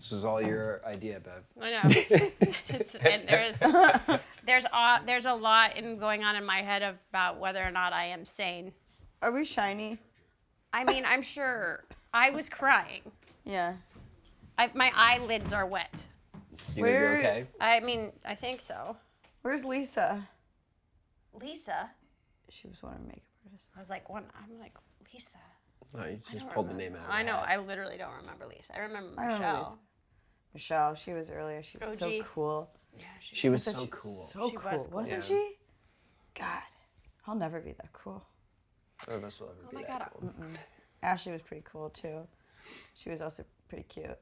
This was all your idea, Bev. I know. And there's a lot going on in my head about whether or not I am sane. Are we shiny? I mean, I'm sure. I was crying. Yeah. My eyelids are wet. You gonna be okay? I mean, I think so. Where's Lisa? Lisa? She was one of the makeup artists. I was like, I'm like, Lisa. No, you just pulled the name out. I know. I literally don't remember Lisa. I remember Michelle. Michelle, she was earlier. She was so cool. Yeah, she was so cool. So cool, wasn't she? God, I'll never be that cool. None of us will ever be that cool. Ashley was pretty cool too. She was also pretty cute.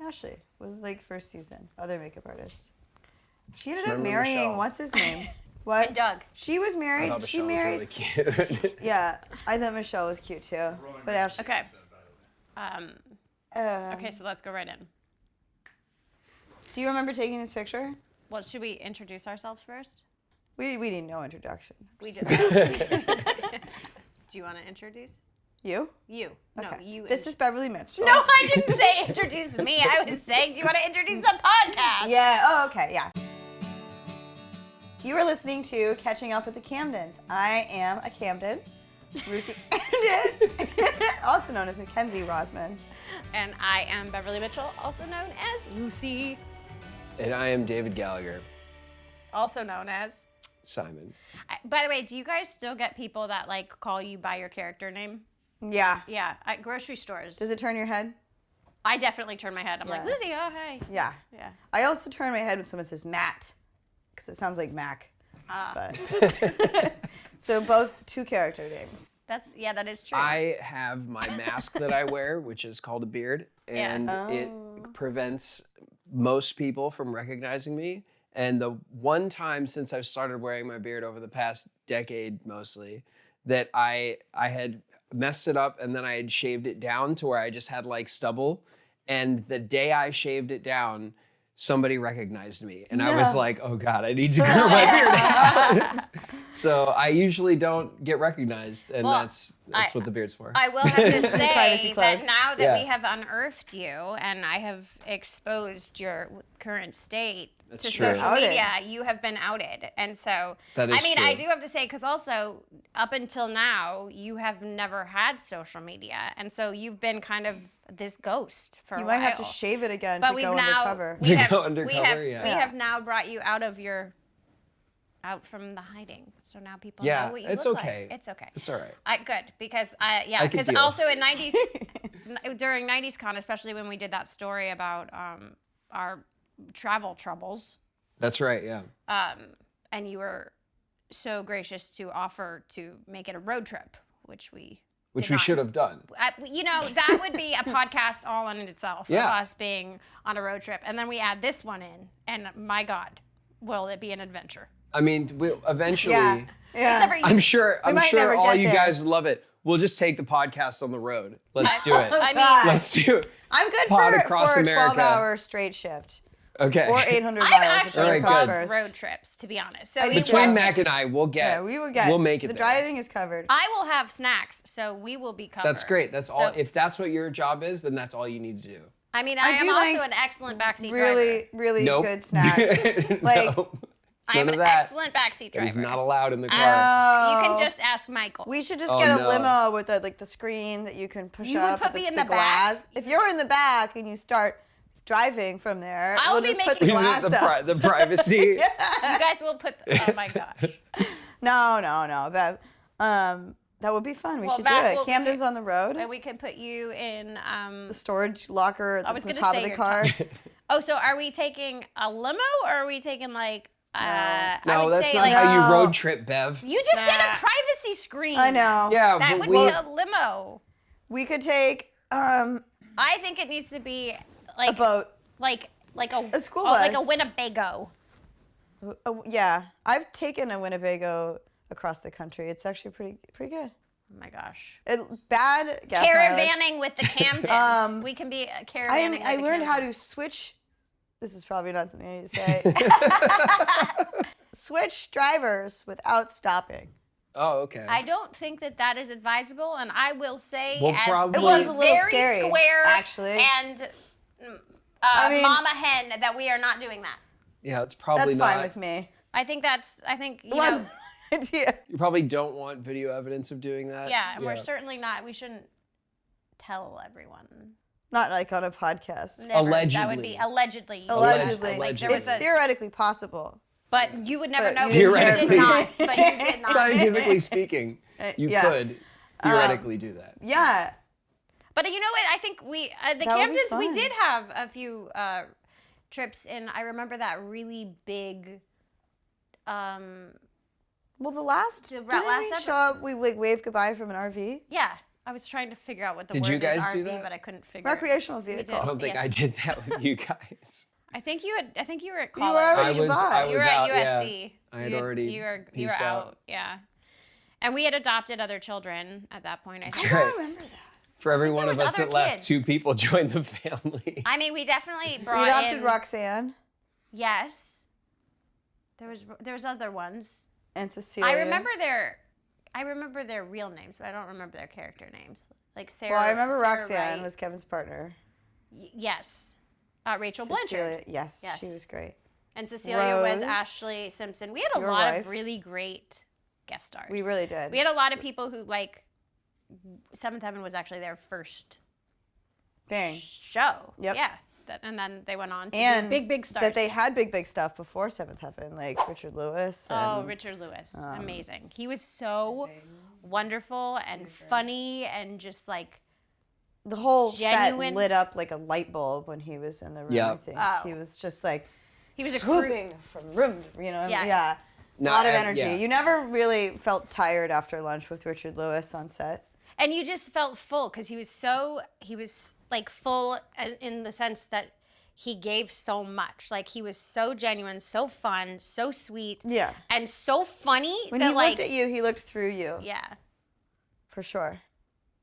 Ashley was like first season, other makeup artist. She ended up marrying Michelle. What's his name? What? And Doug. She was married. I thought She Michelle married. was really cute. Yeah, I thought Michelle was cute too. But Ashley. Okay. Okay, so let's go right in. Do you remember taking this picture? Well, should we introduce ourselves first? We need no introduction. We just. Do you want to introduce? You? You. Okay. No, you. This is Beverly Mitchell. No, I didn't say introduce me. I was saying, do you want to introduce the podcast? Yeah. Oh, okay. Yeah. You are listening to Catching Up with the Camdens. I am a Camden, Ruthie Camden, also known as Mackenzie Rosman. And I am Beverly Mitchell, also known as Lucy. And I am David Gallagher. Also known as Simon. By the way, do you guys still get people that like call you by your character name? Yeah. Yeah, at grocery stores. Does it turn your head? I definitely turn my head. I'm like, Lucy, oh, hey. Yeah. Yeah. I also turn my head when someone says Matt, because it sounds like Mac. But so both two character names. That is true. I have my mask that I wear, which is called a beard, and it prevents most people from recognizing me. And the one time since I've started wearing my beard over the past decade mostly, that I had messed it up and then I had shaved it down to where I just had like stubble. And the day I shaved it down, somebody recognized me. And I was like, oh God, I need to grow my beard out. So I usually don't get recognized, and that's what the beard's for. I will have to say that now that we have unearthed you and I have exposed your current state to social media, you have been outed. And so, that is true. I do have to say, because also up until now, you have never had social media. And so you've been kind of this ghost for a while. You might have to shave it again to go undercover. We have now brought you out from the hiding, so now people know what you look like. It's okay. It's all right. Good, because because also in '90s, during '90s Con, especially when we did that story about our travel troubles. That's right. Yeah. And you were so gracious to offer to make it a road trip, which we should have done. That would be a podcast all in itself of us being on a road trip, and then we add this one in, and my God, will it be an adventure? I mean, we'll eventually. Yeah. Except for you. I'm sure all you there. guys would love it. We'll just take the podcast on the road. Let's do it. Let's do it. I'm good Pod for across a America. 12-hour straight shift. Okay. Or 800 miles. I actually love first. road trips, to be honest. So between Mac and I, we'll make it. The driving is covered. I will have snacks, so we will be covered. That's great. That's all. If that's what your job is, then that's all you need to do. I mean, I am also an excellent backseat driver. Really good snacks. None I'm an excellent backseat driver. He's not allowed in the car. You can just ask Michael. We should just get a limo with the screen that you can push up. You would put me in the glass. back? If you're in the back and you start driving from there, we'll just put the glass up. The privacy. You guys will put. Oh my gosh. No. That would be fun. We should do it. Camden's on the road. And we could put you in the storage locker at the top of the car. Oh, so are we taking a limo or are we taking like? No, that's not how you road trip, Bev. You just said a privacy screen. I know. Yeah, that would be a limo. We could take. I think it needs to be like a boat, like a school bus, like a Winnebago. Yeah, I've taken a Winnebago across the country. It's actually pretty good. Oh my gosh. Bad gas caravanning mileage. with the Camdens. We can be caravanning. I learned how to switch. This is probably not something I need to say. Switch drivers without stopping. Oh, okay. I don't think that is advisable, and I will say, Well, as probably- It was a the little very scary, square actually. and mama hen, that we are not doing that. Yeah, it's probably That's not. fine with me. I think you It was know, an idea. You probably don't want video evidence of doing that. yeah, and we're certainly not. We shouldn't tell everyone. Not like on a podcast. Never. Allegedly. That would be allegedly. Allegedly. Like, there was It's a, theoretically possible. but you would never But know. you Because you did theoretically- not. But you did not. Scientifically speaking, you Yeah. could theoretically do that. Yeah. But you know what? I think we, the That would be Camdens, we fun. did have a few trips in. I remember that really big. Well, the last The didn't last we epi- show up, we like waved goodbye from an RV. Yeah, I was trying to figure out what the Did word you guys is do RV, that? but I couldn't figure. Recreational did. vehicle. I don't think I Yes. did that with you guys. I think you had. I think you were at You were college. already I was goodbye. You were out, at yeah. USC. I had You already You were peaced out. Yeah. And we had adopted other children at that point. I think. Right. I remember that. For every think one there of was us other that left, kids. 2 people joined the family. I mean, we definitely We brought adopted in. Roxanne Yes. There was other ones. and Cecilia. I remember their real names, but I don't remember their character names. Like Sarah. Well, I remember Sarah Roxanne Wright. was Kevin's partner. Yes. Rachel Cecilia, Blanchard. yes, Yes. she was great. And Cecilia was Rose. Ashley Simpson. We had a Your lot wife. of really great guest stars. We really did. We had a lot of people who, like, Seventh Heaven was actually their first Thing. show. Yep. Yeah. And then they went on to And do big stars. that they had big stuff before Seventh Heaven, like Richard Lewis. Oh, And, Richard Lewis. Amazing. He was so wonderful and funny and just like the whole genuine- set lit up like a light bulb when he was in the room. Yeah. I think Oh. he was just like he was a swooping from room to Yeah. yeah. No, a lot of I- energy. yeah. You never really felt tired after lunch with Richard Lewis on set. And you just felt full because he was like full in the sense that he gave so much. Like he was so genuine, so fun, so sweet. Yeah. And so funny When that he like looked at you, he looked through you. yeah. For sure.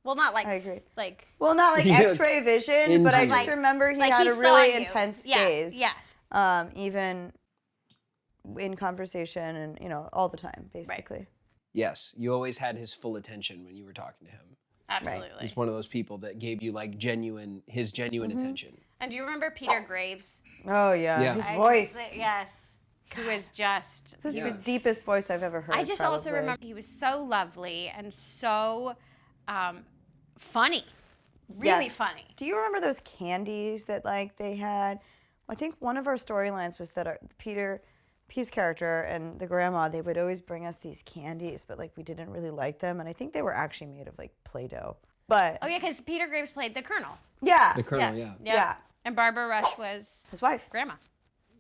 Well, not like I agree. like Well, not like Yeah. X-ray vision, but I Into just you. remember he like had he a saw really you. intense Yeah. gaze. Yes. Even in conversation and, all the time, basically. Yes, you always had his full attention when you were talking to him. Absolutely. He's one of those people that gave you like his genuine attention. And do you remember Peter Graves? Oh, yeah. Yeah. His I voice. just- yes. He was just. This is he the was. deepest voice I've ever heard. I just also probably. remember he was so lovely and so funny. Really Yes. funny. Do you remember those candies that like they had? I think one of our storylines was that P's character and the grandma, they would always bring us these candies, but like we didn't really like them, and I think they were actually made of like Play-Doh. But Oh yeah, because Peter Graves played the Colonel. yeah, The Colonel, yeah. Yeah. And Barbara Rush was his wife. Grandma.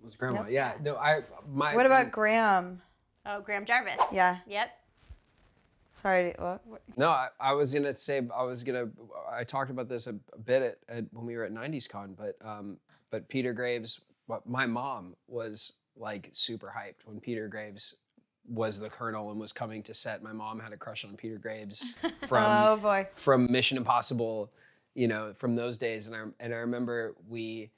Was Grandma. Yep. Yeah. No, What about Graham? Oh, Graham Jarvis. Yeah. Yep. Sorry. What? No, I was gonna say I talked about this a bit when we were at 90s Con, but Peter Graves, my mom was like super hyped when Peter Graves was the Colonel and was coming to set. My mom had a crush on Peter Graves Oh boy. from Mission Impossible, from those days, and I remember we.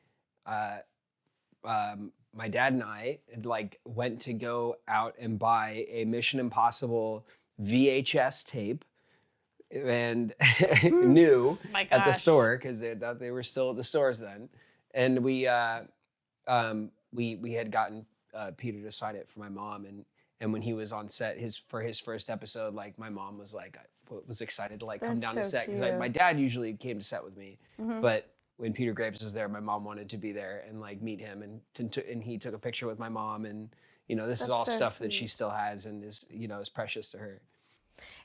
My dad and I like went to go out and buy a Mission Impossible VHS tape and new My at the gosh. store because they were still at the stores then, and we had gotten Peter to sign it for my mom, and when he was on set for his first episode, like my mom was like was excited to like come That's down to so set because cute. my dad usually came to set with me, but when Peter Graves was there, my mom wanted to be there and like meet him, and he took a picture with my mom, and this is That's all so stuff that sweet. she still has and is precious to her.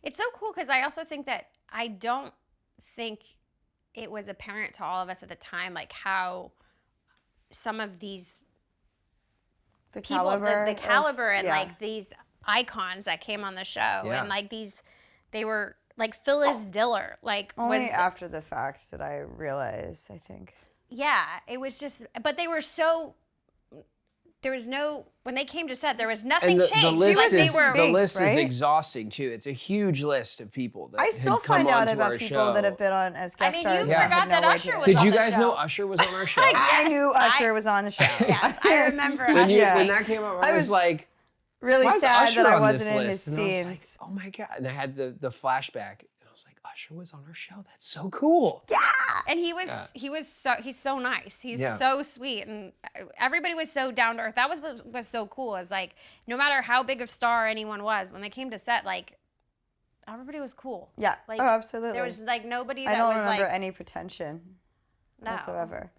It's so cool because I also think that I don't think it was apparent to all of us at the time, like how some of these The people, caliber. the of- caliber and yeah. like these icons that came on the show, Yeah. and like they were like Phyllis Diller, like Only was after the fact did I realize. I think. yeah, it was just, but they were so. There was no when they came to set. There was nothing And the changed. list Like, they is were. the Binks, list is right? exhausting too. It's a huge list of people that I still had come find out onto about our people show. that have been on as guest mean, stars. you and I forgot had that no Usher idea. was Did on you the guys show. know Usher was on our show? I knew Usher was on the show. Yes, I remember. When, Usher. Yeah. when that came out, I I was was- like, really why is sad Usher that I on this wasn't in his list? And I was scenes. like, oh my God. And I had the flashback. And I was like, Usher was on our show. That's so cool. Yeah. And he's so nice. He's Yeah. so sweet, and everybody was so down to earth. That was what was so cool. Is like no matter how big of star anyone was, when they came to set, like everybody was cool. Yeah. Like, oh, absolutely. There was like nobody that I don't was remember like any pretension no. whatsoever.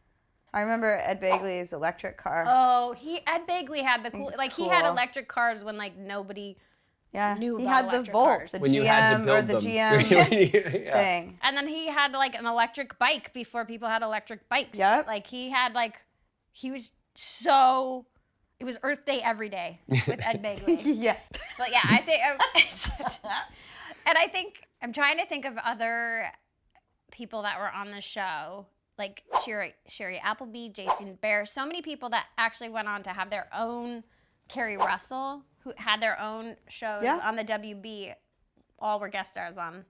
I remember Ed Begley's electric car. Oh, Ed Begley had the cool. Like cool. he had electric cars when like nobody. Yeah, Knew he about had the electric Volt, cars. the When you GM had to build or the them. GM Yeah. thing. And then he had like an electric bike before people had electric bikes. Yep. Like he was so. It was Earth Day every day with Ed Begley. Yeah. But yeah, I think, and I think I'm trying to think of other people that were on the show, like Sherry Appleby, Jason Bear, so many people that actually went on to have their own. Carrie Russell, who had their own shows on the WB, all were guest stars on.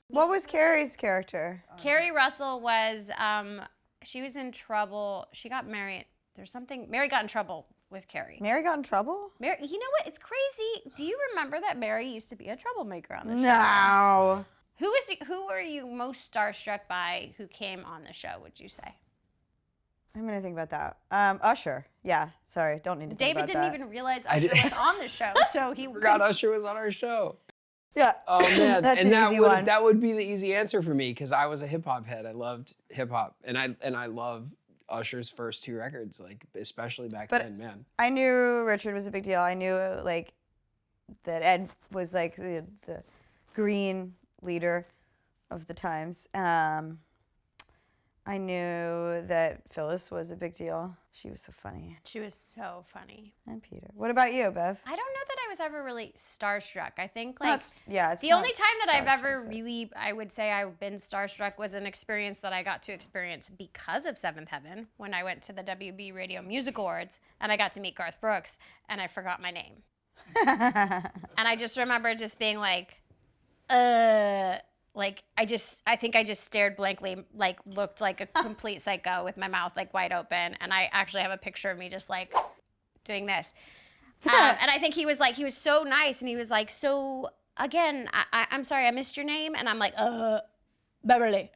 What was Carrie's character? Carrie Russell was, she was in trouble. She got married. Mary got in trouble with Carrie. Mary got in trouble? Mary, you know what? It's crazy. Do you remember that Mary used to be a troublemaker on the show? No. Who were you most starstruck by who came on the show, would you say? I'm going to think about that. Usher. Yeah, sorry, don't need to think about David that. didn't even realize Usher was on the show, so he Forgot Usher was on our show. Yeah. Oh man, That's and an easy one. that would be the easy answer for me because I was a hip hop head. I loved hip hop, and I love Usher's first 2 records, like especially back then, man. I knew Richard was a big deal. I knew like that Ed was like the green leader of the times. I knew that Phyllis was a big deal. She was so funny. She was so funny. And Peter. What about you, Bev? I don't know that I was ever really starstruck. I think like It's the only time that I've ever really, I would say I've been starstruck was an experience that I got to experience because of Seventh Heaven when I went to the WB Radio Music Awards and I got to meet Garth Brooks and I forgot my name. And I just remember just being like I think I just stared blankly, like looked like a complete psycho with my mouth like wide open. And I actually have a picture of me just like doing this. And I think he was so nice. And he was like, so again, I'm sorry, I missed your name. And I'm like, Beverly.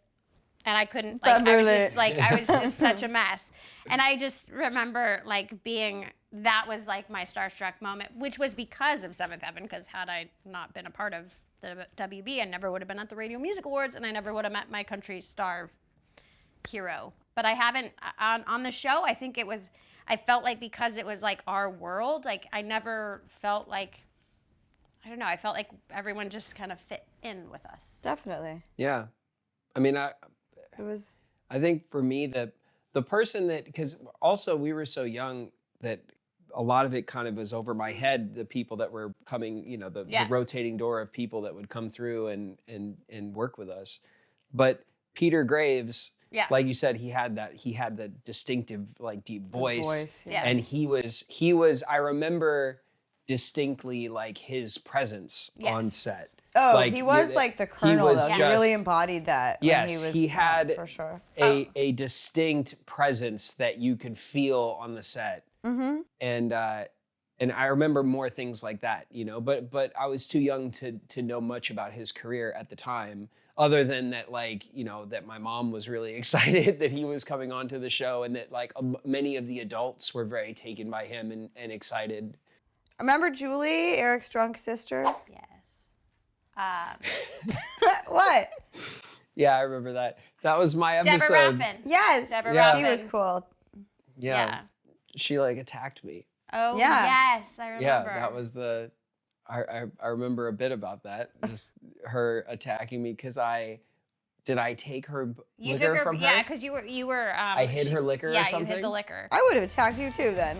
And I couldn't, like, I was just such a mess. And I just remember like that was like my starstruck moment, which was because of Seventh Heaven, because had I not been a part of the WB, I never would have been at the Radio Music Awards, and I never would have met my country's star hero. But I haven't, on the show, I think I felt like because it was like our world, like I never felt like, I don't know, I felt like everyone just kind of fit in with us. Definitely. Yeah. I mean, I think for me, the person that, because also we were so young that a lot of it kind of was over my head, the people that were coming, the rotating door of people that would come through and work with us. But Peter Graves, like you said, he had that distinctive, like deep voice. And he was, I remember distinctly like his presence on set. Oh, like, he was like the colonel, though. He really embodied that. Yes, when he had for sure. a distinct presence that you could feel on the set. Mm-hmm. And I remember more things like that, but I was too young to know much about his career at the time, other than that, like, that my mom was really excited that he was coming onto the show, and that like many of the adults were very taken by him and excited. Remember Julie, Eric's drunk sister? Yes. What? Yeah, I remember that. That was my episode. Deborah Raffin. Yes, Deborah she was cool. Yeah. She like attacked me. Oh, yes, I remember. Yeah, that was I remember a bit about that. Just her attacking me because did I take her liquor from her? Yeah, because you were. I hid her liquor or something? Yeah, you hid the liquor. I would have attacked you too then.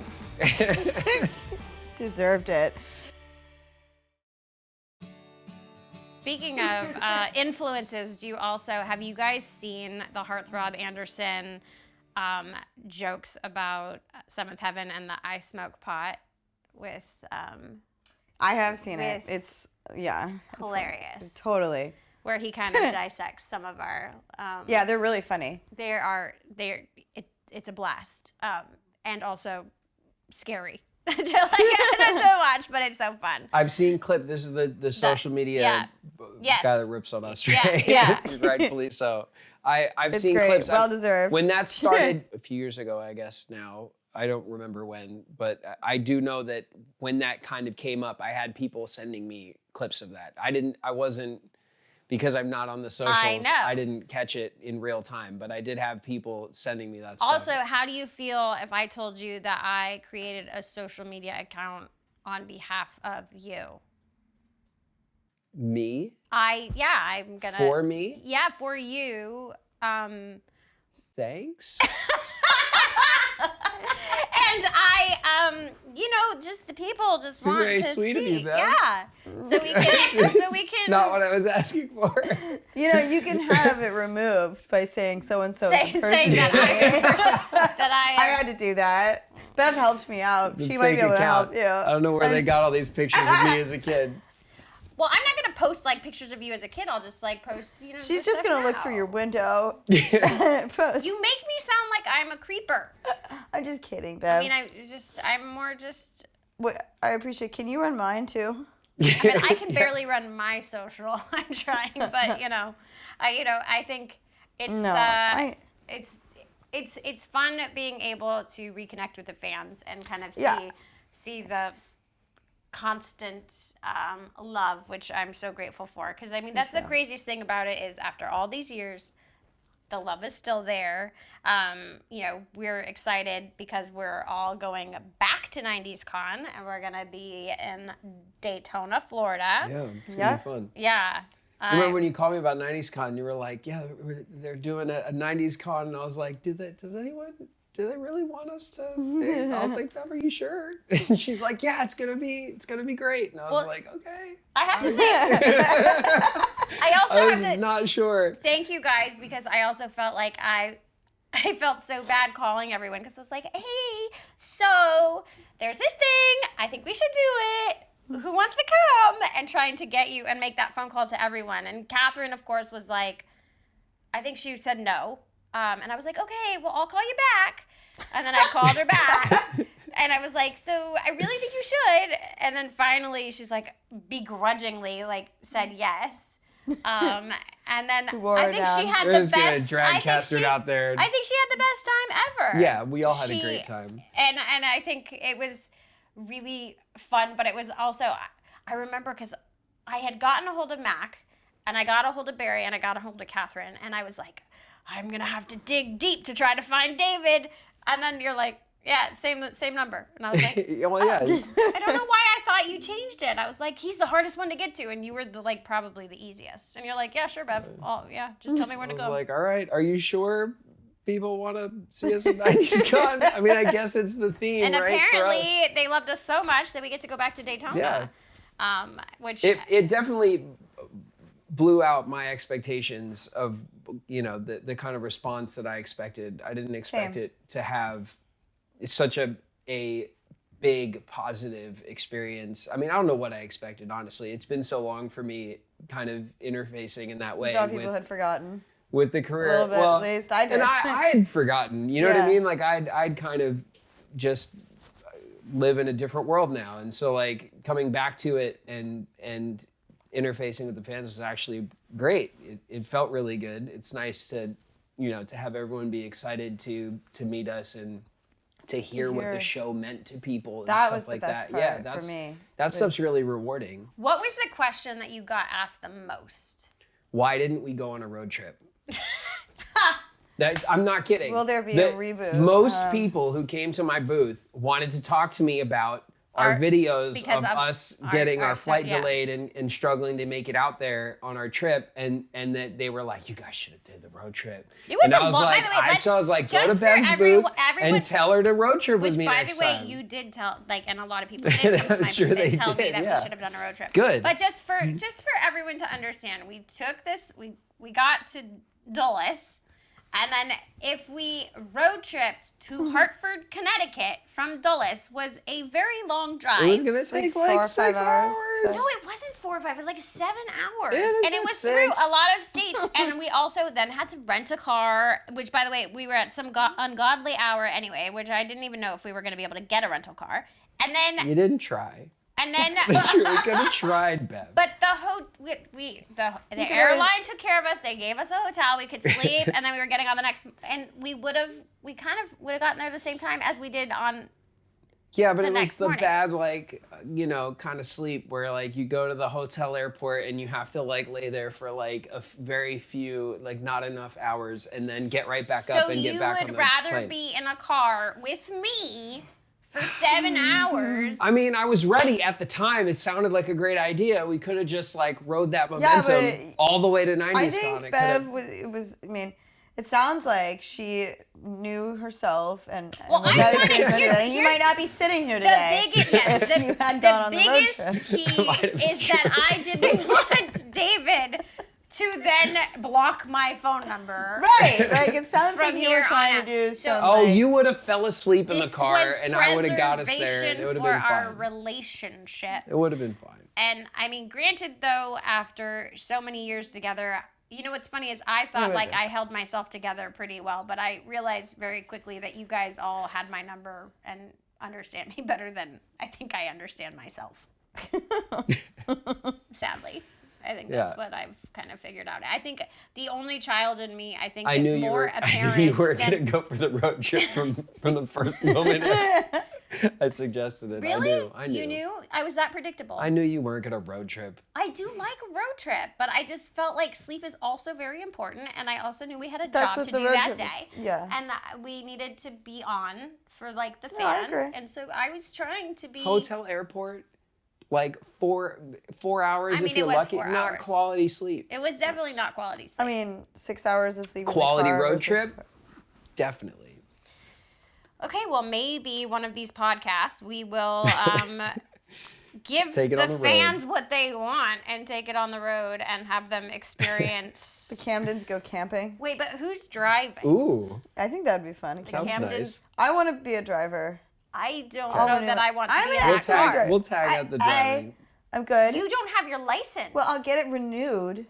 Deserved it. Speaking of influences, have you guys seen the Heartthrob Anderson jokes about Seventh Heaven and the I Smoke Pot with I have seen it. It's hilarious. Totally. Where he kind of dissects some of our yeah, they're really funny. It's a blast. And also scary. to watch, but it's so fun. I've seen clip. This is the social media Yes. guy that rips on us, right? Yeah. Rightfully so. I've It's seen great. clips. Well deserved. When that started a few years ago, I guess now, I don't remember when, but I do know that when that kind of came up, I had people sending me clips of that. I wasn't, because I'm not on the socials, I didn't catch it in real time, but I did have people sending me that stuff. Also, how do you feel if I told you that I created a social media account on behalf of you? Me? I'm gonna. For me? Yeah, for you. Thanks. And I, just the people just want very to sweet see. of you, Bev. Yeah. So we can. Not what I was asking for. You can have it removed by saying so-and-so is a person. Saying that I had to do that. Bev helped me out. She might be able to help you. I don't know where they got all these pictures of me as a kid. Well, I'm not gonna post pictures of you as a kid. I'll just post. She's just gonna look through your window. You make me sound like I'm a creeper. I'm just kidding, Bev. I'm more just. Wait, I appreciate. Can you run mine too? I can barely run my social. I'm trying, but I think it's it's fun being able to reconnect with the fans and kind of see the constant love, which I'm so grateful for. Because that's the craziest thing about it is after all these years, the love is still there. We're excited because we're all going back to 90s Con, and we're gonna be in Daytona, Florida. Yeah, it's gonna be fun. Yeah. Remember when you called me about 90s Con, you were like, yeah, they're doing a 90s Con, and I was like, do they really want us to? I was like, Bev, are you sure? And she's like, yeah, it's gonna be great. And I was like, okay. I have to say, I was not sure. Thank you guys, because I also felt like I felt so bad calling everyone, because I was like, hey, so there's this thing. I think we should do it. Who wants to come? And trying to get you and make that phone call to everyone. And Catherine, of course, was like, I think she said no. And I was like, okay, well, I'll call you back. And then I called her back. And I was like, so I really think you should. And then finally, she's like, begrudgingly, said yes. And then I think she had the best. Gonna drag Catherine out there. I think she had the best time ever. Yeah, we all had a great time. And I think it was really fun, but it was also, I remember because I had gotten a hold of Mac, and I got a hold of Barry, and I got a hold of Catherine, and I was like, I'm gonna have to dig deep to try to find David. And then you're like, yeah, same number. And I was like, well, yeah. I don't know why I thought you changed it. I was like, he's the hardest one to get to, and you were probably the easiest. And you're like, yeah, sure, Bev. Just tell me where to go. I was like, all right, are you sure people want to see us at 90s Con? I guess it's the theme, and right? Apparently they loved us so much that we get to go back to Daytona. Yeah. Which it definitely blew out my expectations of the kind of response that I expected. I didn't expect it to have such a big positive experience. I don't know what I expected, honestly. It's been so long for me kind of interfacing in that way. I thought people had forgotten. With the career. A little bit, at least. I did. And I had forgotten, you know what I mean? I'd kind of just live in a different world now. And so coming back to it and interfacing with the fans was actually great. It felt really good. It's nice to have everyone be excited to meet us and to hear what the show meant to people and that stuff was the like best that. part for me. That stuff's really rewarding. What was the question that you got asked the most? Why didn't we go on a road trip? I'm not kidding. Will there be a reboot? Most people who came to my booth wanted to talk to me about our videos of us getting our flight delayed and struggling to make it out there on our trip, and that they were like, you guys should have did the road trip. And I was like, go to Bev's booth and tell her to road trip with me next time. By the way, you did tell, and a lot of people did come to my booth and tell me that we should have done a road trip. Good. But just for everyone to understand, we took this, we got to Dulles. And then if we road tripped to Hartford, Connecticut from Dulles was a very long drive. It was going to take 4 or 5 hours. No, it wasn't 4 or 5. It was 7 hours. And it was through a lot of states. And we also then had to rent a car, which, by the way, we were at some ungodly hour anyway, which I didn't even know if we were going to be able to get a rental car. And then You didn't try. And then That's true. We could have tried, Bev. But the airline took care of us. They gave us a hotel. We could sleep, and then we were getting on the next. And we kind of would have gotten there the same time as we did on. Yeah, but the it was next the morning. bad, like, kind of sleep where, like, you go to the hotel airport and you have to, like, lay there for, like, very few, like, not enough hours and then get right back up and get back on the plane. So you would rather be in a car with me for 7 hours? I mean, I was ready at the time. It sounded like a great idea. We could have just, like, rode that momentum all the way to 90s. I think Bev it sounds like she knew herself and Well, and you might not be sitting here today. If you had gone on the road trip. The biggest key is that I didn't want David to then block my phone number. Right, like it sounds like From you were here trying on to do out. some. Oh, like, you would have fell asleep in the This car was and I would have got us there. preservation And it would have for been our fine. relationship. It would have been fine. And I mean, granted though, after so many years together, you know what's funny is I thought like I held myself together pretty well, but I realized very quickly that you guys all had my number and understand me better than I think I understand myself. Sadly. I think that's what I've kind of figured out. I think the only child in me, I think, is more apparent. I knew you were going to go for the road trip from the first moment I suggested it. Really? I knew. You knew? I was that predictable. I knew you weren't going to road trip. I do like a road trip, but I just felt like sleep is also very important, and I also knew we had a job to do that day. Yeah. And we needed to be on for like the No, I fans, agree. and so I was trying to be. Hotel airport, like 4 hours I mean, if you're it was lucky. 4 Not hours. quality sleep. It was definitely not quality sleep. I mean, 6 hours of sleep. Quality in the car road versus- trip, definitely. Okay, well, maybe one of these podcasts we will give Take it on the the fans what they want and take it on the road and have them experience. The Camdens go camping. Wait, but who's driving? Ooh, I think that'd be fun. sounds Camdens? nice. I want to be a driver. I don't Okay. know that I want to I'm be an in We'll that car. driver. we'll tag out the driving. I'm good. You don't have your license. Well, I'll get it renewed.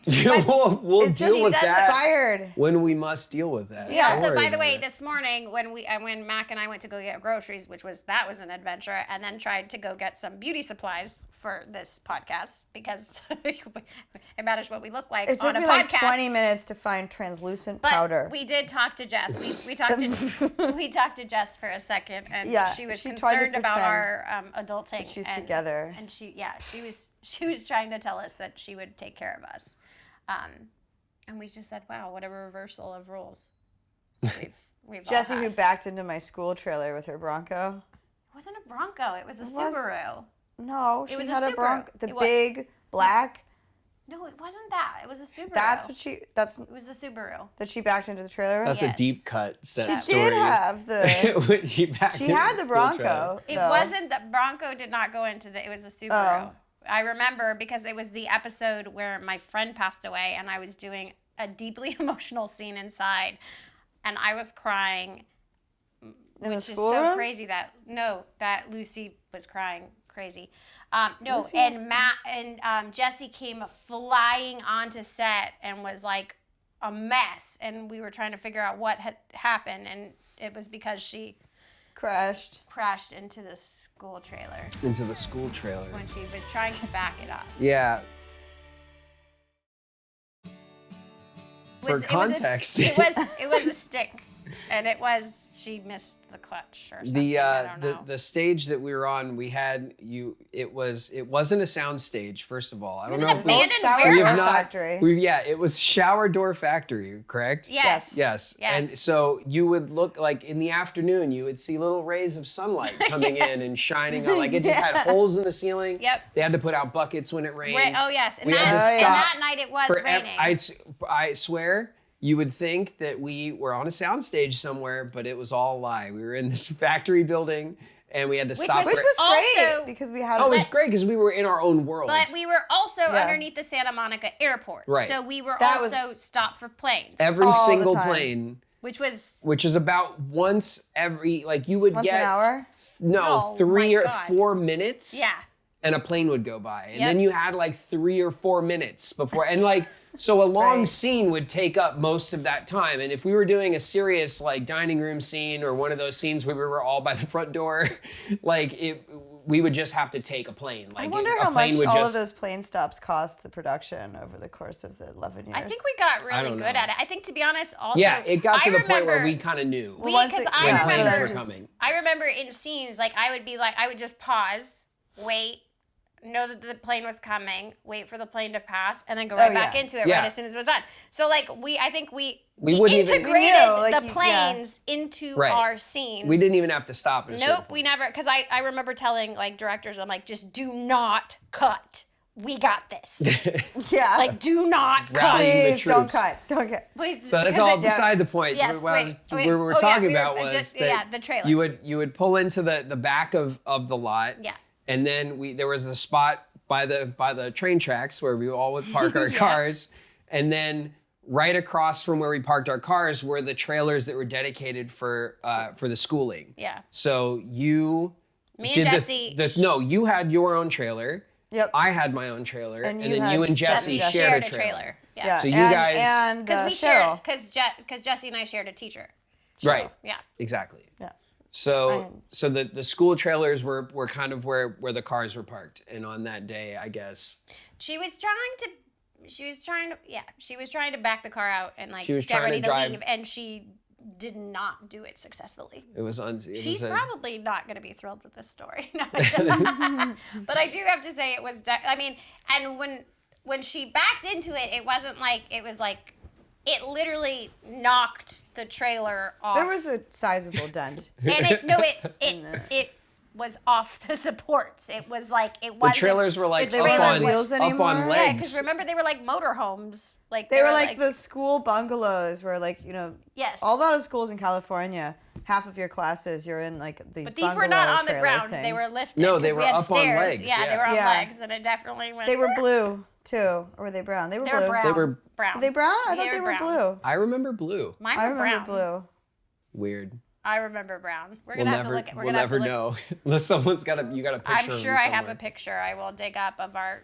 we'll It's deal just with that expired. when we must deal with that. Yeah. Don't So worry by the about way, it. this morning when Mac and I went to go get groceries, which was an adventure, and then tried to go get some beauty supplies for this podcast because it matters what we look like It took on a me podcast. like 20 minutes to find translucent But powder. we did talk to Jess. We talked to we talked to Jess for a second, and Yeah, she was she tried to concerned about pretend our adulting. she's and, together. and she was trying to tell us that she would take care of us, and we just said, "Wow, what a reversal of roles." We've all Jessie, had. who backed into my school trailer with her Bronco. It wasn't a Bronco. It was a was- Subaru. No, she was a had a Subaru. Bronco. The It was. big black. No, it wasn't that. It was a Subaru. It was a Subaru. that she backed into the trailer with. That's Yes. a deep cut set She story. did have the. When she backed She into had the school trailer. Bronco. It though. wasn't the Bronco. Did not go into the. It was a Subaru. Oh. I remember because it was the episode where my friend passed away, and I was doing a deeply emotional scene inside, and I was crying, In the which is so schoolroom? crazy that Lucy was crying crazy. No, Lucy? and Matt and Jessie came flying onto set and was like a mess, and we were trying to figure out what had happened, and it was because she Crashed. crashed into the school trailer Into the school trailer. when she was trying to back it up. Yeah. For It was context. it was a stick, and she missed the clutch or something. I don't know. The stage that we were on, we had it wasn't a sound stage, first of all. I don't know an if we abandoned Shower we door have not factory. it was Shower Door Factory, correct? Yes. Yes. Yes. And so you would look like in the afternoon, you would see little rays of sunlight coming Yes. in and shining on. Like it just had holes in the ceiling. Yep. They had to put out buckets when it rained. Oh yes, and We had to and stop that night it was raining. I swear, you would think that we were on a soundstage somewhere, but it was all a lie. We were in this factory building, and we had to stop. Which was Also- great because we had. Oh, it was great because we were in our own world. But we were also Yeah. underneath the Santa Monica airport. Right. So we were That was- also stopped for planes, Every all the single time. plane, which was which is about once every, like you would Once get an hour. no Oh, 3 my or God. 4 minutes. yeah. And a plane would go by, and Yep. then you had like 3 or 4 minutes before, and like So a long Right. scene would take up most of that time. And if we were doing a serious like dining room scene or one of those scenes where we were all by the front door, we would just have to take a plane. Like I wonder a how plane much would all just, of those plane stops cost the production over the course of the 11 years. I think we got really don't good know. at it. I think, to be honest, also Yeah, it got to I the point where remember- we kind of knew once because it- I when yeah, planes remember were coming. I remember in scenes like I would just pause, wait, know that the plane was coming, wait for the plane to pass, and then go right back yeah. into it Yeah. right as soon as it was done. So like I think we wouldn't even- integrated We knew, like, the yeah. planes into Right. our scenes. We didn't even have to stop. At a certain Nope, we point. never. Because I remember telling like directors, I'm like, just do not cut. We got this. Yeah. Like, do not cut. Rallying the Please don't troops. cut. Don't cut. Please, So that's 'cause all it- beside the point. Yes, What I was- wait. we were Oh, yeah, talking we were about was just- that yeah, the trailer. You would pull into the back of the lot. Yeah. And then there was a spot by the train tracks where we all would park our Yeah. cars, and then right across from where we parked our cars were the trailers that were dedicated for the schooling. Yeah. So you Me did and Jesse. no, you had your own trailer. Yep. I had my own trailer, And and you then had you and Jesse Jesse shared a a trailer. trailer. Yeah. So you and, guys- and Because we Cheryl. shared, because Jesse and I shared a teacher. Right. Yeah. Exactly. Yeah. So the school trailers were kind of where the cars were parked, and on that day, I guess She was trying to back the car out and like She was get trying to ready to drive- leave, and she did not do it successfully. it was on. She's probably not going to be thrilled with this story. No, but I do have to say it was. I mean, and when she backed into it, it wasn't like it was like it literally knocked the trailer off. There was a sizable dent. and it was off the supports. It was like it The wasn't. trailers were like the up trailer on, wheels up anymore? on Yeah, Yeah, because legs. remember they were like motorhomes. Like They were like the school bungalows where, like, you know, Yes. a lot of schools in California, half of your classes, you're in like these But these were bungalow not on the trailer ground. They things. were lifted. No, 'cause they we were had up on stairs. legs, Yeah, they yeah. were on Yeah. legs, and it definitely went. They were blue, too. Or were they brown? They were blue. brown. They were- brown. Were they brown? I thought they were brown. blue. I remember blue. Mine I were remember brown. blue. Weird. I remember brown. We're We'll gonna have never. to look at. We're We'll gonna have never to look. know unless someone's got a. You got a picture. I'm of sure them I have a somewhere. picture. I will dig up of our.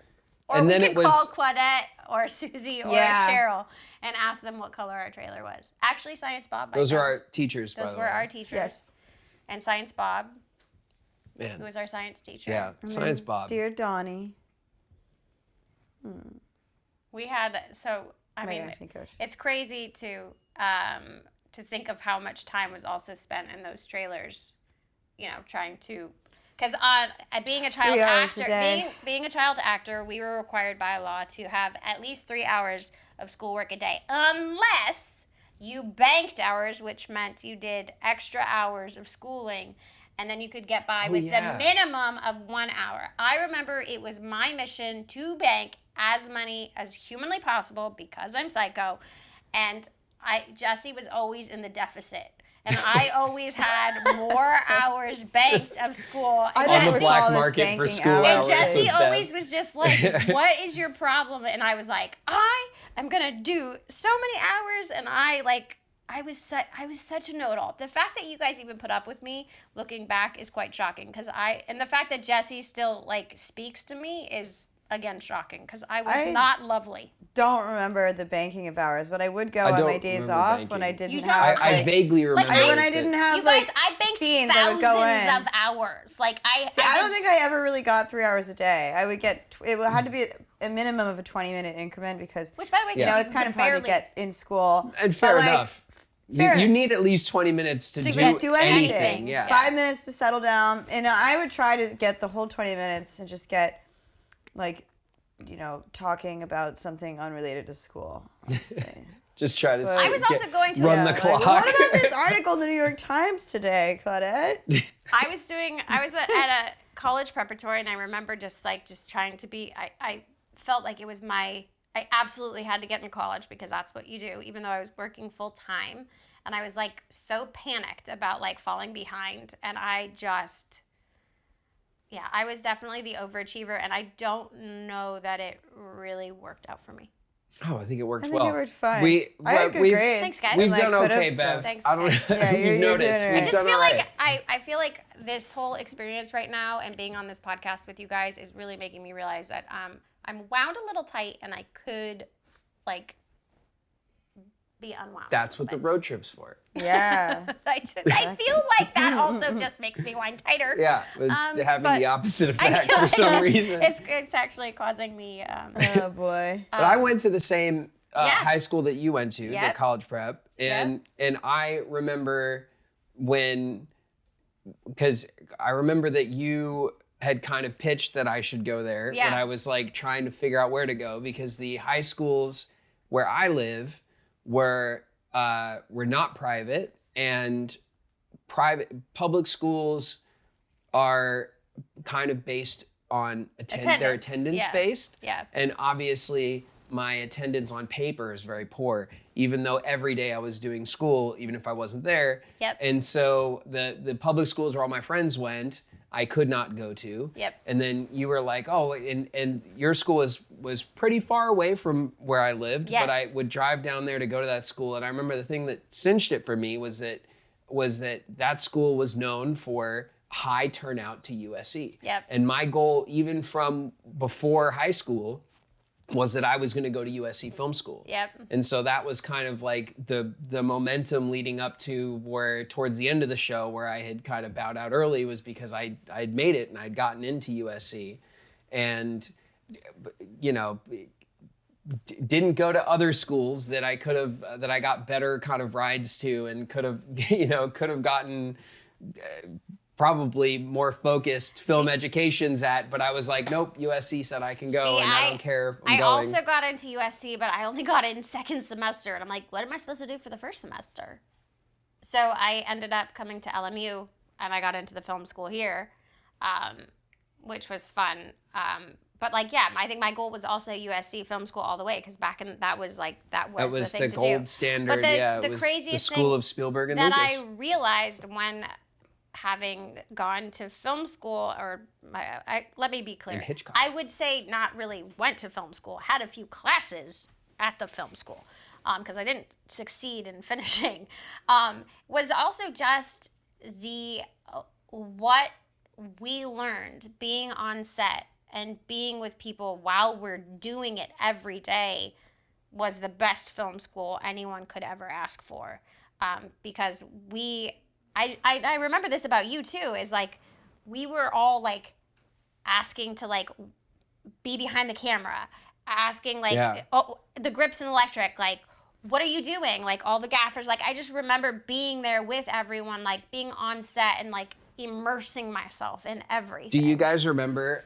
Or And we then can it was- call Claudette or Susie or Yeah. Cheryl and ask them what color our trailer was. Actually, Science Bob. Those are are our teachers. by Those the were way. our teachers. Yes. And Science Bob, Man. who was our science teacher. Yeah. Science Bob. Dear Donnie, We had I my mean, acting coach. it's crazy to think of how much time was also spent in those trailers, you know, trying to, because being a child 3 hours a actor, day. being a child actor, we were required by law to have at least 3 hours of schoolwork a day, unless you banked hours, which meant you did extra hours of schooling. And then you could get by with yeah. the minimum of 1 hour. I remember it was my mission to bank as money as humanly possible because I'm psycho. And Jesse was always in the deficit. And I always had more hours banked of school. I And don't On the Jesse, black recall this market for banking school hours. and hours. Jesse with always Bev. was just like, what is your problem? And I was like, I am going to do so many hours. And I was such a know-it-all. The fact that you guys even put up with me looking back is quite shocking. And the fact that Jesse still like speaks to me is again shocking because I was not lovely. Don't remember the banking of hours, but I would go I on don't my days remember off banking. when I didn't You don't? have I like, vaguely remember. when I I didn't have You guys, like I banked scenes, I would go in. thousands of hours. Like See, I don't think I ever really got 3 hours a day. I would get it had to be a minimum of a 20-minute increment because Which, by the way, you know you it's kind could of hard to barely- get in school. And But, fair like, enough. fair- You need at least 20 minutes to do anything. Yeah. 5 minutes to settle down, and I would try to get the whole 20 minutes and just get like, you know, talking about something unrelated to school. Honestly. Just try to. I was also going to run a- the Like, clock. what about this article in the New York Times today, Claudette? I was at a college preparatory, and I remember just trying to be. I felt like it was I absolutely had to get in college because that's what you do, even though I was working full time, and I was like so panicked about like falling behind, and I was definitely the overachiever, and I don't know that it really worked out for me. Oh, I think it worked I think well. it worked fine. I well, had good we've, grades. Thanks, guys. We've and, like, done could've- okay, Bev. Thanks, I don't guys. know. Yeah, you're You've noticed. doing it We've right. I just done feel all like right. I feel like this whole experience right now and being on this podcast with you guys is really making me realize that I'm wound a little tight and I could like be unwound. That's what the road trip's for. Yeah. I feel like that also just makes me wind tighter. Yeah, it's having but the opposite I effect feel for like some reason. It's actually causing me. Oh boy. But I went to the same Yeah. high school that you went to, the Yep. college prep, and I remember because I remember that you had kind of pitched that I should go there when I was like trying to figure out where to go, because the high schools where I live were not private, and public schools are kind of based on they're attendance based. Yeah. And obviously my attendance on paper is very poor, even though every day I was doing school, even if I wasn't there. Yep. And so the public schools where all my friends went, I could not go to. Yep. And then you were like, oh, and your school was pretty far away from where I lived, Yes. but I would drive down there to go to that school. And I remember the thing that cinched it for me was that school was known for high turnout to USC. Yep. And my goal, even from before high school, was that I was going to go to USC Film School. Yep. And so that was kind of like the momentum leading up to where towards the end of the show where I had kind of bowed out early, was because I'd made it and I'd gotten into USC, and didn't go to other schools that I could have, that I got better kind of rides to, and could have gotten probably more focused film educations at, but I was like, nope, USC said I can go, and I don't care. I'm I going. also got into USC, but I only got in second semester, and I'm like, what am I supposed to do for the first semester? So I ended up coming to LMU, and I got into the film school here, which was fun. But like, yeah, I think my goal was also USC Film School all the way, because that was the thing to do. Gold standard. But it the was craziest the school thing of Spielberg and that Lucas. I realized when having gone to film school, let me be clear. And Hitchcock. I would say not really went to film school, had a few classes at the film school, because I didn't succeed in finishing, was also just what we learned being on set and being with people while we're doing it every day was the best film school anyone could ever ask for, because I remember this about you too, is like we were all like asking to like be behind the camera, asking like, oh, the grips and electric, like, what are you doing? Like all the gaffers, like I just remember being there with everyone, like being on set and like immersing myself in everything. Do you guys remember,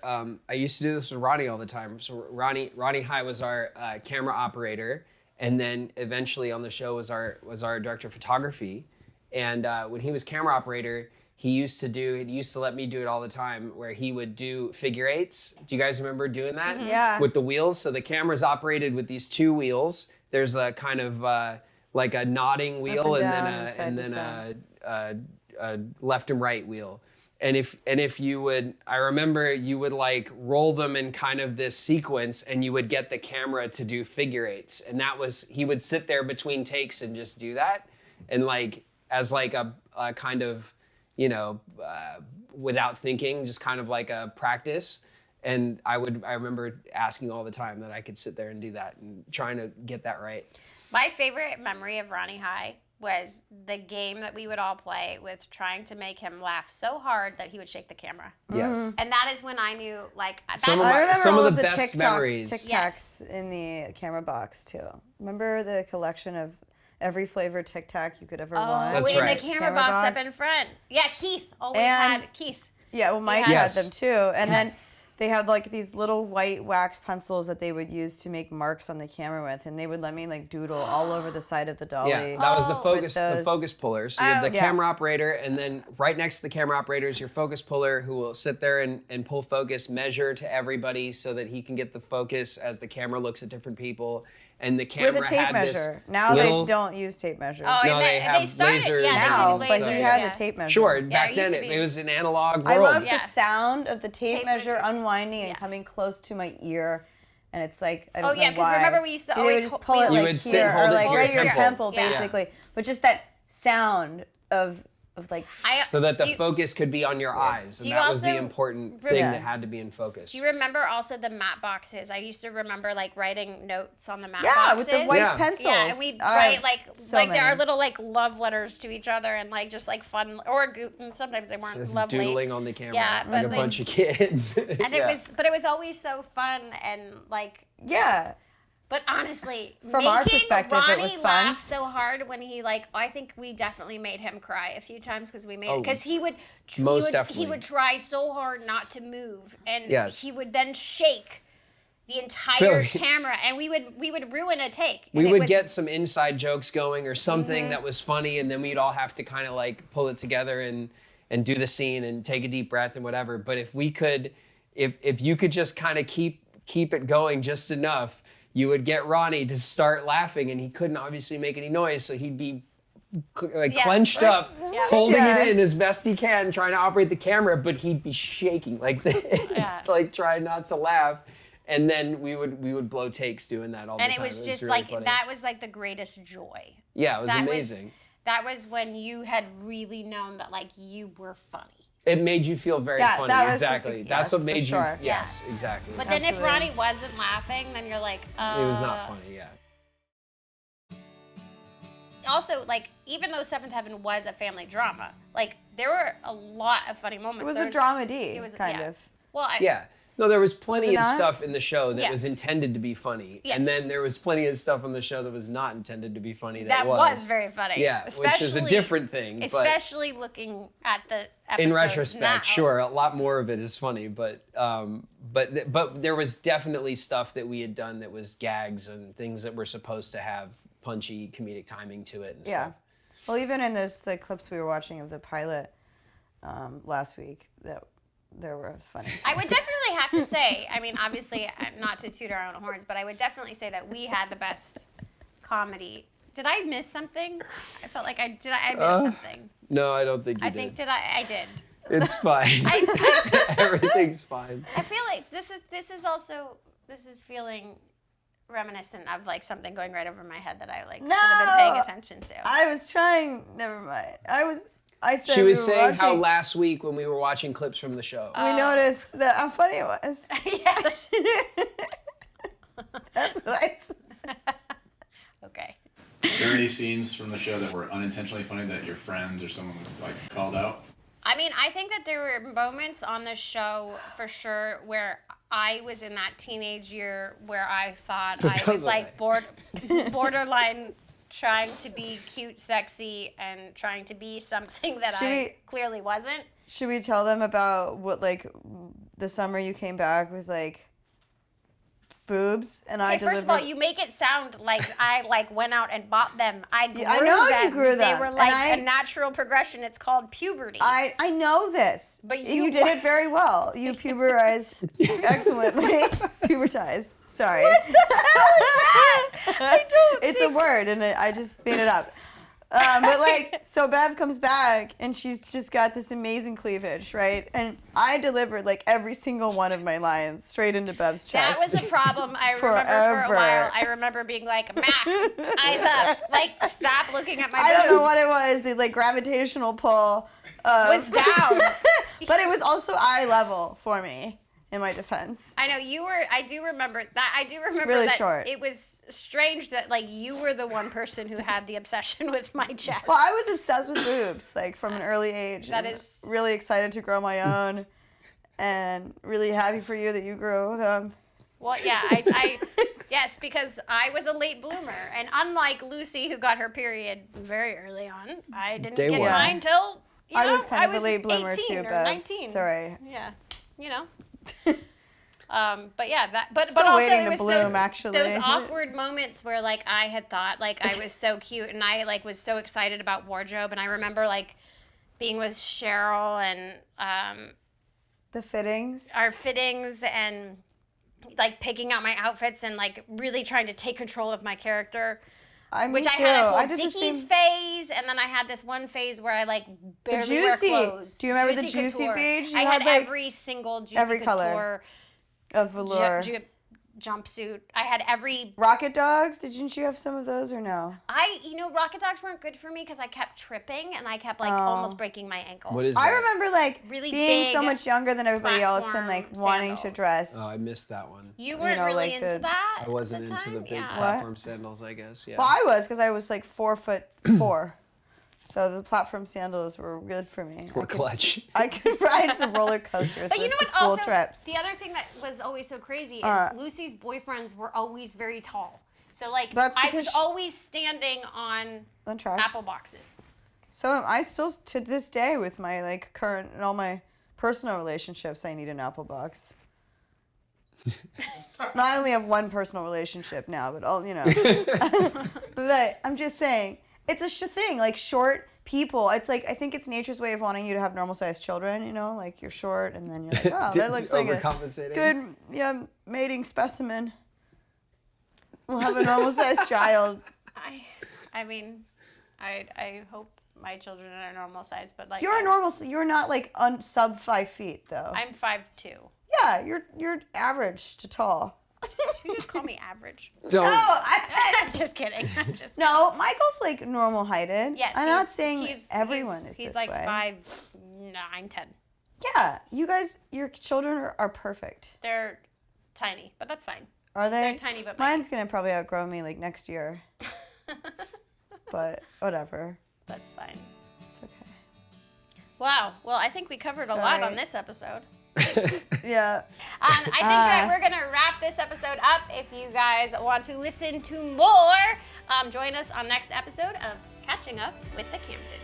I used to do this with Ronnie all the time. So Ronnie High was our camera operator, and then eventually on the show was our director of photography. And when he was camera operator, he used to let me do it all the time, where he would do figure eights. Do you guys remember doing that? Mm-hmm. Yeah. With the wheels. So the camera's operated with these two wheels. There's a kind of like a nodding wheel, and then a left and right wheel. And if you would, I remember you would like roll them in kind of this sequence, and you would get the camera to do figure eights. And he would sit there between takes and just do that. And like, as like a kind of, without thinking, just kind of like a practice. And I remember asking all the time that I could sit there and do that and trying to get that right. My favorite memory of Ronnie High was the game that we would all play with trying to make him laugh so hard that he would shake the camera. Yes. And that is when I knew, like, Some that's of the best memories. TikToks in the camera box too. Remember the collection of every flavor Tic Tac you could ever want? That's in right. the camera box up in front. Yeah, Keith always had Keith. Yeah, well, Mike Yes. had them too. And then they had like these little white wax pencils that they would use to make marks on the camera with, and they would let me like doodle all over the side of the dolly. Yeah, that was with the focus puller. So you have the Yeah. camera operator, and then right next to the camera operator is your focus puller, who will sit there and pull focus, measure to everybody so that he can get the focus as the camera looks at different people. And the camera With a tape had measure. this Now little, they don't use tape measures. Oh, No, and they have started, lasers yeah, now, they but did he lasers, had yeah. a tape measure. Sure, back it used then to be. it was an analog I world. love Yeah. the sound of the tape measure measure. unwinding and Yeah. coming close to my ear, and it's like I don't Oh, yeah, know 'cause why. remember we used to They always would just hold- pull it we You like would sit and here hold or it like to your right your temple. temple, Yeah. basically. But just that sound of of like. So that the focus could be on your eyes, and that was the important thing that had to be in focus. Do you remember also the matte boxes? I used to remember like writing notes on the matte boxes. Yeah, with the white pencils. Yeah, and we'd write there are little like love letters to each other and like just like fun and sometimes they weren't just lovely. doodling on the camera, yeah, like a bunch of kids. And it was always so fun and like. Yeah. But honestly, from our perspective, Ronnie it was fun. laugh so hard when he I think we definitely made him cry a few times because we made it because he would try so hard not to move and he would then shake the entire camera and we would ruin a take. We would get some inside jokes going or something that was funny, and then we'd all have to kind of like pull it together and do the scene and take a deep breath and whatever. But if we could, if you could just kind of keep it going just enough, you would get Ronnie to start laughing, and he couldn't obviously make any noise, so he'd be like clenched up, holding it in as best he can, trying to operate the camera, but he'd be shaking like this, like trying not to laugh. And then we would blow takes doing that all the time. And it was just really funny. That was like the greatest joy. Yeah, it was amazing. That was when you had really known that like you were funny. It made you feel very funny. Exactly. That's what made you. Yes, exactly. But then if Ronnie wasn't laughing, then you're like, it was not funny. Yeah. Also, like, even though Seventh Heaven was a family drama, like there were a lot of funny moments. It was a dramedy. It was kind of. Well, No, there was plenty of stuff in the show that was intended to be funny. Yes. And then there was plenty of stuff on the show that was not intended to be funny that was very funny. Yeah, which is a different thing. Especially looking at the episodes in retrospect, now. sure, a lot more of it is funny, but there was definitely stuff that we had done that was gags and things that were supposed to have punchy comedic timing to it and stuff. Well, even in the clips we were watching of the pilot last week, that there were funny things. I would definitely have to say, I mean, obviously, not to toot our own horns, but I would definitely say that we had the best comedy. Did I miss something? I felt like I missed something. No, I don't think you did. I think I did. It's fine. Everything's fine. I feel like this is feeling reminiscent of like something going right over my head that I should have been paying attention to. I was trying. Never mind. I said she was saying how last week when we were watching clips from the show, we noticed that how funny it was. Yes. That's what I said. Okay. Were there any scenes from the show that were unintentionally funny that your friends or someone like called out? I mean, I think that there were moments on the show for sure where I was in that teenage year where I thought I was like borderline trying to be cute, sexy, and trying to be something that I clearly wasn't. Should we tell them about what, like, the summer you came back with, like, boobs and I delivered? First of all, you make it sound like I, like, went out and bought them. I grew them. You grew them. They were, like, a natural progression. It's called puberty. I know this. But you did it very well. You puberized excellently. Pubertized. Sorry. What the hell is that? I don't It's a word, and I just made it up. But like, so Bev comes back, and she's just got this amazing cleavage, right? And I delivered like every single one of my lines straight into Bev's chest. That was a problem. I remember for a while. I remember being like, Mac, eyes up, like stop looking at my boobs. I don't know what it was. The like gravitational pull was down, but it was also eye level for me. In my defense, I know you were. I do remember that. I do remember really that short. It was strange that like you were the one person who had the obsession with my chest. Well, I was obsessed with boobs, like from an early age. That is really excited to grow my own, and really happy for you that you grew them. Well, yeah, I yes, because I was a late bloomer, and unlike Lucy, who got her period very early on, I didn't get mine till I was kind of a late bloomer 18 too, or Bev. 19. Sorry. Yeah, you know. But yeah, but still also waiting it was to bloom, those awkward moments where like I had thought like I was so cute and I like was so excited about wardrobe, and I remember like being with Cheryl and the fittings, our fittings, and like picking out my outfits and like really trying to take control of my character. Which I had a whole Dickies phase, and then I had this one phase where I like barely wear clothes. Do you remember the Juicy phase? I had every single Juicy every Couture color of velour. jumpsuit. I had every. Rocket dogs? Didn't you have some of those or no? Rocket dogs weren't good for me because I kept tripping and I kept like almost breaking my ankle. What is that? I remember like Really being so big much younger than everybody else and like platform wanting to sandals. dress. Oh, I missed that one. You weren't know, really like into the- that. I wasn't at the into the time? big Yeah. platform sandals, I guess. Yeah. Well, I was because I was like 4'4". So the platform sandals were good for me. Or clutch. I could ride the roller coasters But you with know the what? school Also, trips. the other thing that was always so crazy is Lucy's boyfriends were always very tall. So like That's I because was always standing on On tracks. apple boxes. So am I still to this day with my like current and all my personal relationships. I need an apple box. Not only have one personal relationship now, but all But I'm just saying, it's a thing. Like short people, it's like I think it's nature's way of wanting you to have normal sized children. You know, like you're short, and then you're like, oh, that looks like a overcompensating. good mating specimen. We'll have a normal sized child. I mean, I hope my children are normal size, but like You're not like sub 5 feet though. I'm 5'2". Yeah, you're average to tall. You just call me average. Don't. I'm just kidding. No, Michael's like normal heighted. Yes, I'm not saying everyone is he's this like way. 5'9", 10". Yeah, you guys, your children are perfect. They're tiny, but that's fine. Are they? They're tiny, but mine's gonna probably outgrow me like next year. But whatever. That's fine. It's okay. Wow. Well, I think we covered a lot on this episode. Yeah. I think that we're going to wrap this episode up. If you guys want to listen to more, join us on next episode of Catching Up with the Camdens.